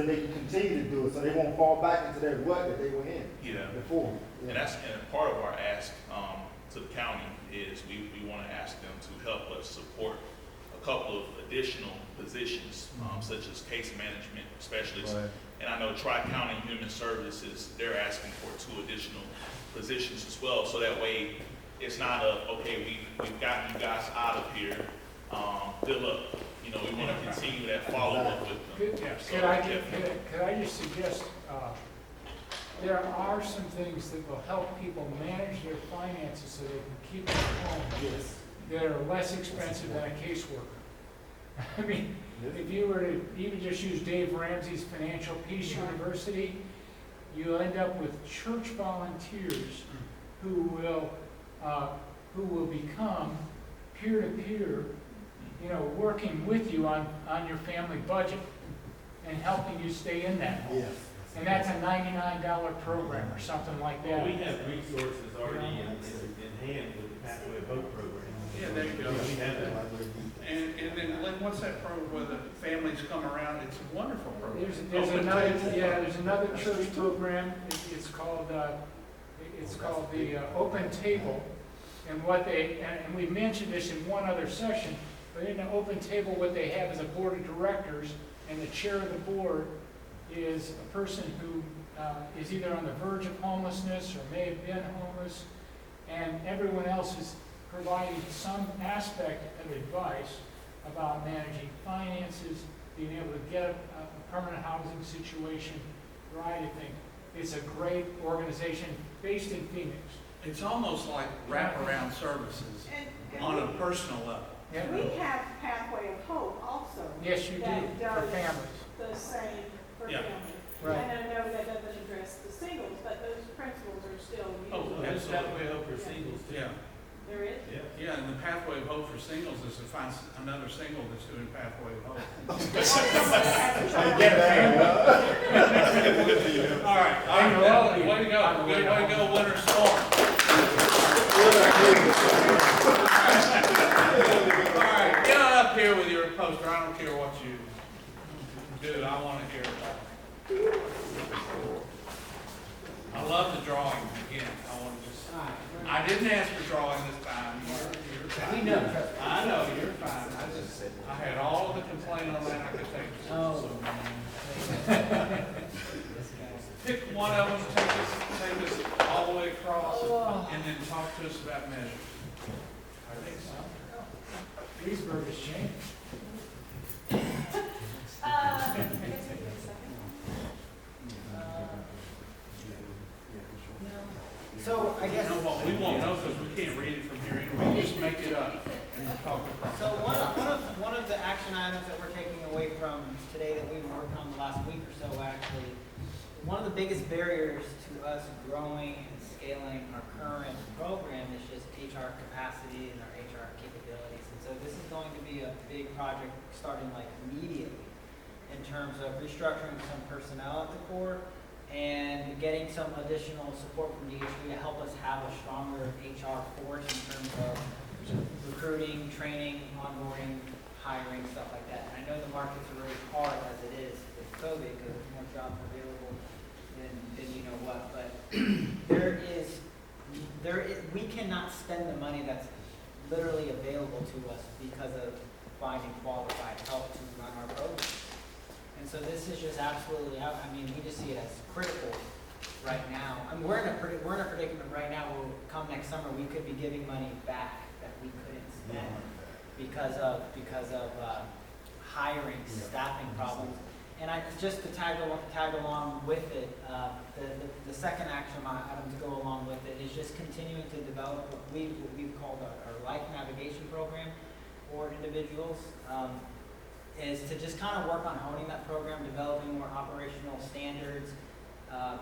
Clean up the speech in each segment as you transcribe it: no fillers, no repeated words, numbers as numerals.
that they can continue to do it, so they won't fall back into that rut that they were in before. And that's part of our ask to the county is we want to ask them to help us support a couple of additional positions, such as case management specialists. Right. And I know Tri-County Human Services, they're asking for 2 additional positions as well. So that way, it's not okay, we've gotten you guys out of here, good luck. You know, we want to continue that follow-up with them. Could I just suggest, there are some things that will help people manage their finances so they can keep them at home. Yes. That are less expensive than a caseworker. I mean, if you were to even just use Dave Ramsey's Financial Peace University, you end up with church volunteers who will become peer-to-peer, you know, working with you on your family budget and helping you stay in that home. Yes. And that's a $99 program or something like Well, that. we have resources already in hand with the Pathway of Hope program. Yeah, there you go. We have that. And then like, once that program, where the families come around, it's a wonderful program. There's another church program. It's called the Open Table, and and we mentioned this in one other session. But in the Open Table, what they have is a board of directors, and the chair of the board is a person who is either on the verge of homelessness or may have been homeless, and everyone else is providing some aspect of advice about managing finances, being able to get a permanent housing situation, variety of things. It's a great organization based in Phoenix. It's almost like wraparound services on a personal level. Yeah. We have Pathway of Hope also. Yes, you do, that for does families. The same for Yeah. families. Right. And I know that doesn't address the singles, but those principles are still used. Oh, There's absolutely. Pathway of Hope for singles too. Yeah, There is? yeah, and the Pathway of Hope for singles is to find another single that's doing Pathway of Hope. Or someone that has a child. All right, way to go, way to go, winter storm. All right, get on up here with your poster, I don't care what you do, I want to hear about it. I love the drawing, again, I want to just, I didn't ask for drawing this time. You're fine. We know. I know, you're fine, I had all the complaint on that I could take. Oh, Pick one of them, take us all the way across, and then talk to us about measures. I think so. Leesburg has changed. So I guess, You know what, we won't know because we can't read it from here anyway, just make it up and talk across. so one of the action items that we're taking away from today that we've worked on the last week or so actually, one of the biggest barriers to us growing and scaling our current program is just HR capacity and our HR capabilities. And so this is going to be a big project starting like immediately in terms of restructuring some personnel at the core and getting some additional support from DHB to help us have a stronger HR force in terms of recruiting, training, onboarding, hiring, stuff like that. And I know the markets are really hard as it is with COVID because there's more jobs available than you know what. But we cannot spend the money that's literally available to us because of finding qualified help to run our program. And so this is just absolutely, I mean, we just see it as critical right now. I mean, we're in a predicament right now where come next summer, we could be giving money back that we couldn't spend because of hiring, staffing problems. And just to tag along with it, the second action item to go along with it is just continuing to develop what we've called our life navigation program for individuals. Is to just kind of work on honing that program, developing more operational standards,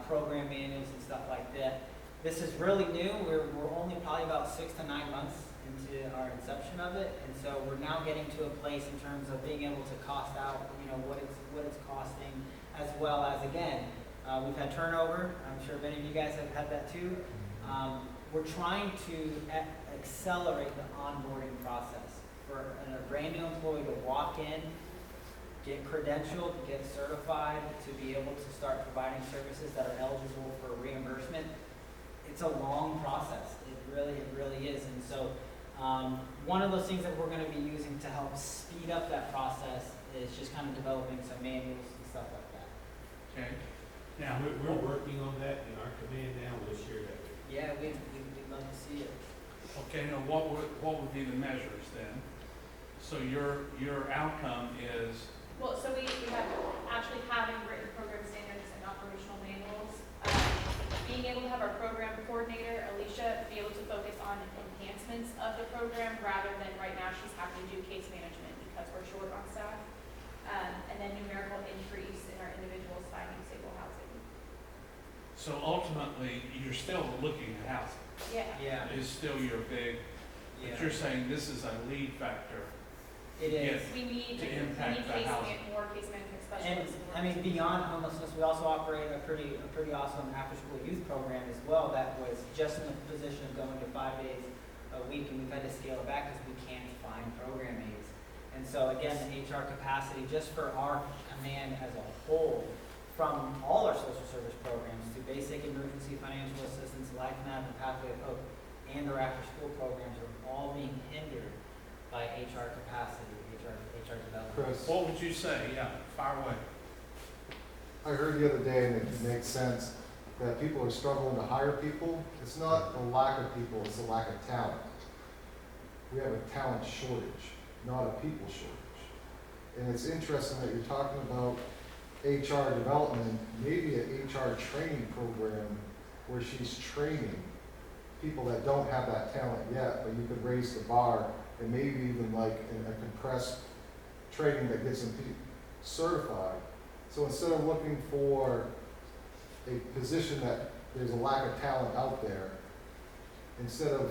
program manuals and stuff like that. This is really new. We're only probably about 6 to 9 months into our inception of it, and so we're now getting to a place in terms of being able to cost out, you know, what it's costing, as well as again, we've had turnover. I'm sure many of you guys have had that too. We're trying to accelerate the onboarding process for a brand new employee to walk in get credentialed, get certified, to be able to start providing services that are eligible for reimbursement. It's a long process. It really is. And so one of those things that we're going to be using to help speed up that process is just kind of developing some manuals and stuff like that. Okay. Now, We're working on that in our command now, we'll share that with you. Yeah, we'd love to see it. okay, now what would be the measures then? So your outcome is, Well, so we have actually having written program standards and operational manuals. Being able to have our program coordinator, Alicia, be able to focus on enhancements of the program rather than right now she's having to do case management because we're short on staff. And then numerical increase in our individuals finding stable housing. so ultimately, you're still looking at housing. Yeah, Is still your big, yeah. but you're saying this is a lead factor. It is. We need To impact the housing. more case management And, specialists. I mean, beyond homelessness, we also operate a pretty awesome after-school youth program as well that was just in the position of going to 5 days a week, and we've had to scale it back because we can't find program aides. And so again, the HR capacity, just for our command as a whole, from all our social service programs to basic emergency financial assistance, Life Nav, and Pathway of Hope, and our after-school programs are all being hindered by HR capacity, HR development. Chris, What would you say? Yeah, fire away. I heard the other day, and it makes sense, that people are struggling to hire people. It's not a lack of people, it's a lack of talent. We have a talent shortage, not a people shortage. And it's interesting that you're talking about HR development, maybe an HR training program where she's training people that don't have that talent yet, but you could raise the bar and maybe even like a compressed training that gets them certified. So instead of looking for a position that there's a lack of talent out there, instead of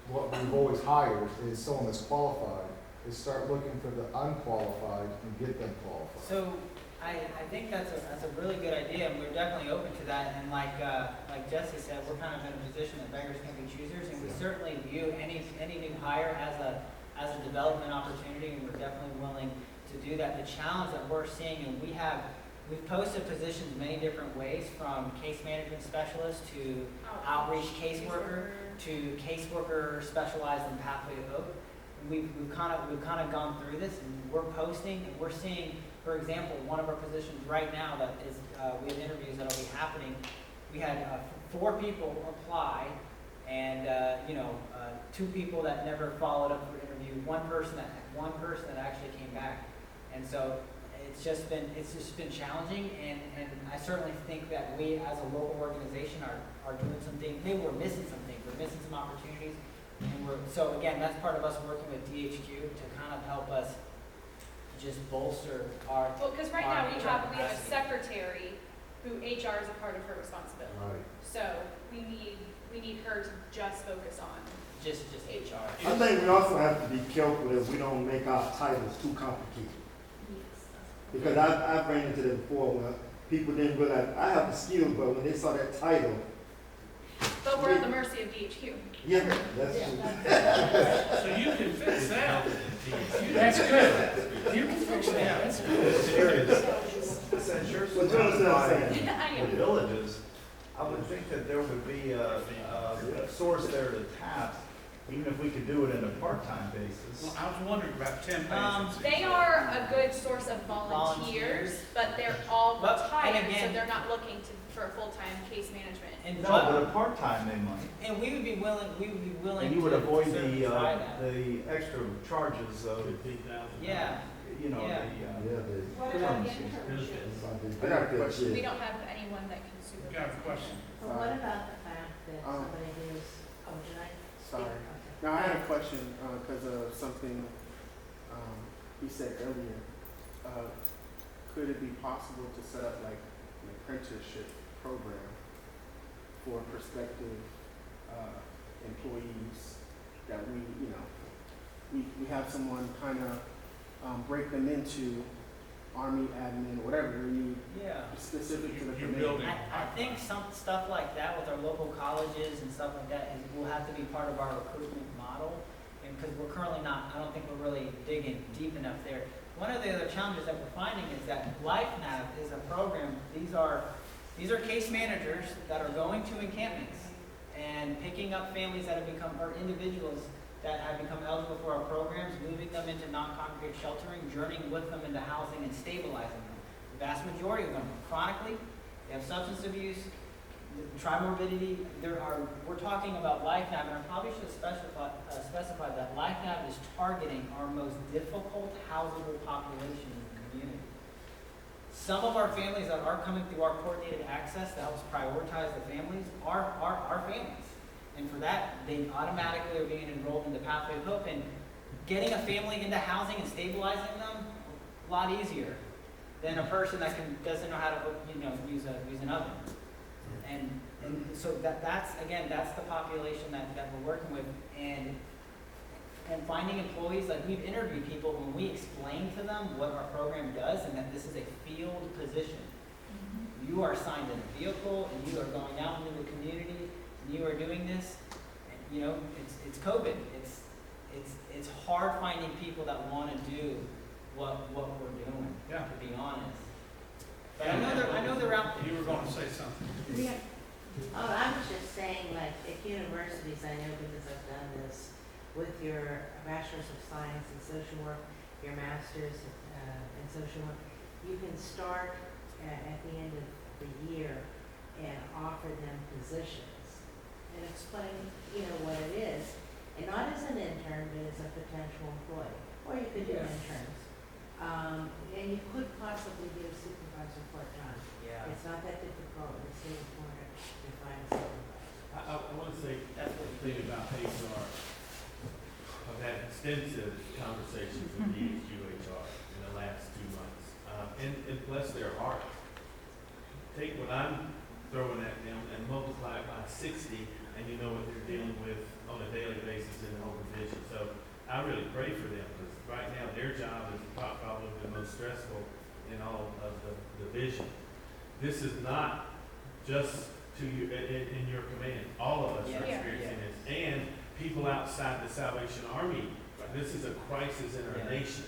what we've always hired is someone that's qualified, is start looking for the unqualified and get them qualified. So I think that's a really good idea, and we're definitely open to that. And like Jesse said, we're kind of in a position that beggars can be choosers, and we certainly view any new hire as a development opportunity, and we're definitely willing to do that. The challenge that we're seeing, and we've posted positions many different ways, from case management specialist to outreach caseworker to caseworker specialized in Pathway of Hope. We've kind of gone through this, and we're posting, and we're seeing, for example, one of our positions right now that is, we have interviews that'll be happening. We had 4 people apply, and 2 people that never followed up for interview. One person that actually came back, and so it's just been challenging. And I certainly think that we as a local organization are doing something. Maybe we're missing something. We're missing some opportunities. And so again, that's part of us working with DHQ to kind of help us just bolster our. Well, because right our now we HR have a capacity. secretary who HR is a part of her responsibility. Right. So we need her to just focus on. just HR. I think we also have to be careful that we don't make our titles too complicated. Because I've ran into that before when people didn't realize I have the skills, but when they saw that title, But we're at the mercy of DHQ. yeah, that's true. So you can fix that. That's good. You can fix that, that's good. Since you're But you understand what I'm saying? I in am. villages, I would think that there would be a source there to tap, even if we could do it in a part-time basis. Well, I was wondering about temp agencies. They are a good source of volunteers, but they're all But- and retired, so again- they're not looking for full-time case management. And No, but a part-time they might. and we would be willing And you would to avoid certainly try that. the extra charges of, Yeah. you know, Yeah. What about internships? But I feel We don't have anyone that can supervise. Got a question? But what about the fact that somebody who's, did I speak? Sorry. Okay. Now, I had a question because of something you said earlier. Could it be possible to set up like an apprenticeship program for prospective employees that we have someone kind of break them into Army admin or whatever we need Yeah. specific to the You're committee? building. I think some stuff like that with our local colleges and stuff like that will have to be part of our recruitment model. And because we're currently not, I don't think we're really digging deep enough there. one of the other challenges that we're finding is that LifeNav is a program, these are case managers that are going to encampments and picking up families that have become, or individuals that have become eligible for our programs, moving them into non-congregate sheltering, journeying with them into housing and stabilizing them. The vast majority of them chronically, they have substance abuse, trimorbidity. We're talking about LifeNav, and I probably should specify that LifeNav is targeting our most difficult housable population in the community. Some of our families that are coming through our coordinated access that helps prioritize the families are our families. And for that, they automatically are being enrolled in the Pathway of Hope, and getting a family into housing and stabilizing them, a lot easier than a person that doesn't know how to use an oven. And so that's the population that we're working with, and finding employees, like we've interviewed people when we explain to them what our program does and that this is a field position. You are assigned in a vehicle and you are going out into the community and you are doing this. And, it's COVID. It's hard finding people that want to do what we're doing. Yeah. To be honest. But I know they're out there. You were going to say something. Yeah. Oh, I was just saying, like, at universities, I know because I've done this, with your Bachelor's of Science in Social Work, your Master's in Social Work, you can start at the end of the year and offer them positions and explain, what it is. And not as an intern, but as a potential employee. Or you could do interns. And you could possibly be a supervisor part-time. Yeah. It's not that difficult in the state of Florida to find a supervisor. I want to say the thing about HR. I've had extensive conversations with DHU HR in the last 2 months, and bless their heart. Take what I'm throwing at them and multiply it by 60, and you know what they're dealing with on a daily basis in the whole division. So I really pray for them, because right now their job is probably the most stressful in all of the division. This is not just to you in your command. All of us are experiencing this, and people outside the Salvation Army. This is a crisis in our nation.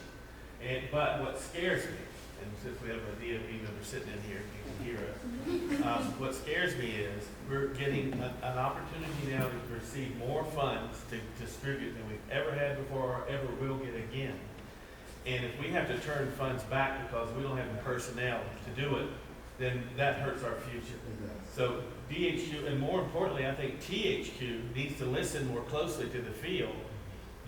But what scares me, and since we have a DOP member sitting in here, you can hear us. What scares me is we're getting an opportunity now to receive more funds to distribute than we've ever had before or ever will get again. And if we have to turn funds back because we don't have the personnel to do it, then that hurts our future. So DHQ, and more importantly, I think THQ needs to listen more closely to the field.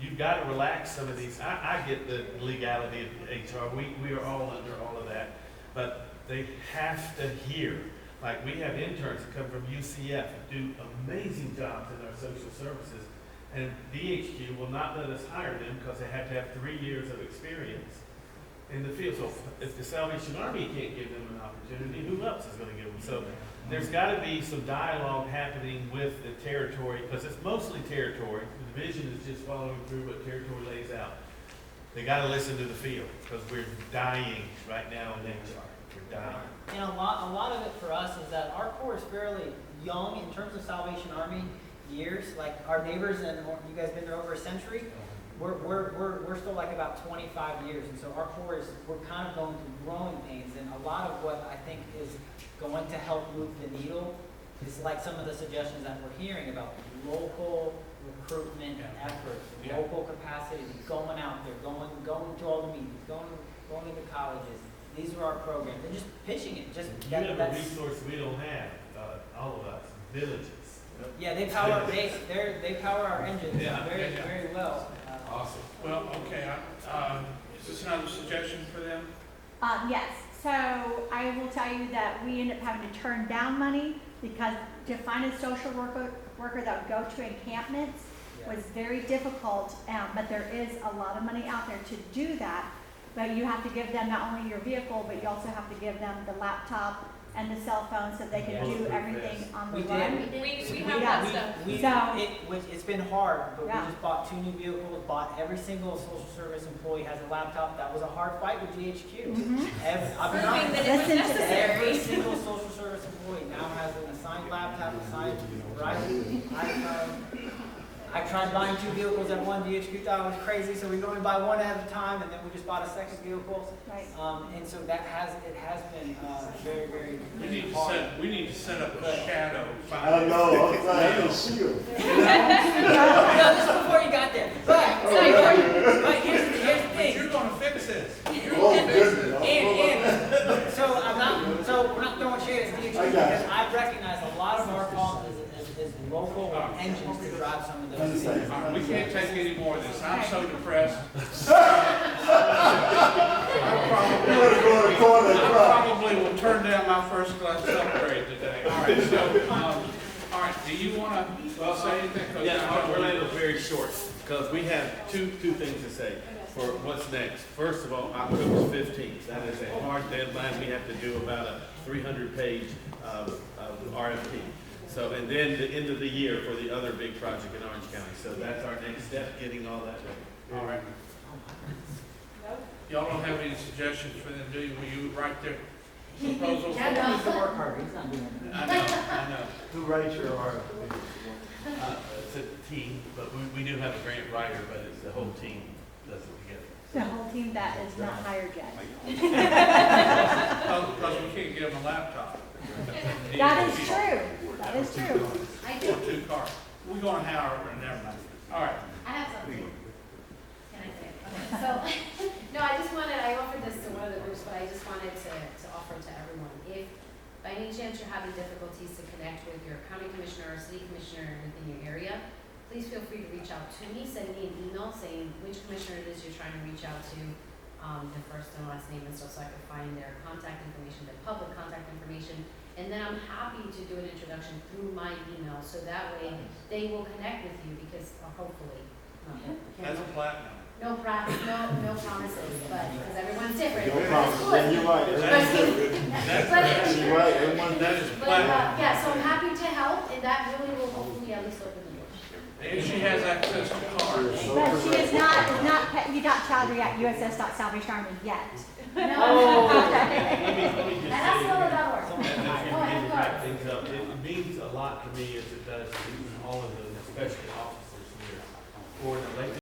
You've got to relax some of these. I get the legality of HR. We are all under all of that. But they have to hear. Like, we have interns that come from UCF and do amazing jobs in our social services. And DHQ will not let us hire them because they have to have 3 years of experience in the field. So if the Salvation Army can't give them an opportunity, who else is going to give them? So there's got to be some dialogue happening with the territory, because it's mostly territory. The division is just following through what territory lays out. They got to listen to the field, because we're dying right now in HR. We're dying. And a lot of it for us is that our Corps is fairly young in terms of Salvation Army years. Like our neighbors, and you guys been there over a century. We're still like about 25 years, and so our Corps we're kind of going through growing pains. And a lot of what I think is going to help move the needle is like some of the suggestions that we're hearing about local recruitment efforts, local capacity, going out there, going to all the meetings, going into colleges. These are our programs, and just pitching it. You have a resource we don't have, all of us, villages. Yeah, they power they power our engines very well. Awesome. Well, okay, is this another suggestion for them? Yes, so I will tell you that we end up having to turn down money because to find a social worker that would go to encampments was very difficult, but there is a lot of money out there to do that. But you have to give them not only your vehicle, but you also have to give them the laptop and the cell phone so they can do everything on the run. We have that stuff. It's been hard, but we just bought 2 new vehicles, bought every single social service employee has a laptop. That was a hard fight with GHQ. Proving that it was necessary. Every single social service employee now has an assigned laptop, assigned iPhone. I tried buying 2 vehicles at one, DHQ thought it was crazy, so we go and buy one at a time, and then we just bought a second vehicle. Right. And so it has been, very, very We need to hard. set up a shadow. I know, I'm trying to shield. No, this is before you got there. But here's the thing. You're gonna fix this. You're Oh, gonna fix this. goodness. So we're not throwing shade at DHQ I got because it. I recognize a lot of our fault is local engines to drive some of those things. All right, we can't take any more of this. I'm so depressed. I probably will turn down my first class upgrade today. All right, so, all right, do you wanna say anything? 'Cause Yeah, Orlando's very short, because we have two things to say for what's next. First of all, October 15th, that is a hard deadline. We have to do about a 300-page RFP. So, and then the end of the year for the other big project in Orange County. So that's our next step, getting all that ready. All right. Y'all don't have any suggestions for them, do you? Will you write their proposal? He needs to work harder, he's not doing it. I know. Who writes your RFP? It's a team, but we do have a grant writer, but it's the whole team does it together. The whole team that is not hired yet. Because we can't give them a laptop. That is true. That is true. I Or 2 cars. We're going to Howard, never mind. All right. I have something. Can I say it? Okay, so, no, I offered this to one of the groups, but I just wanted to offer to everyone. If by any chance you're having difficulties to connect with your county commissioner or city commissioner within your area, please feel free to reach out to me, send me an email saying which commissioner it is you're trying to reach out to, their first and last name and stuff, so I can find their contact information, their public contact information. And then I'm happy to do an introduction through my email, so that way they will connect with you because hopefully. That's a platinum. No promises, but, because everyone's different. No problem. Yeah, you're right. You're right. Everyone That is But, platinum. yeah, so I'm happy to help, and that really will hopefully at least open the door. And she has access to cars. But she is not, you got salary at uss.salvagearmy yet. No. Let me just That's say, not how that works. and if you Go ahead, begin to go wrap ahead. things up, it means a lot to me as it does to all of the special officers here for the elected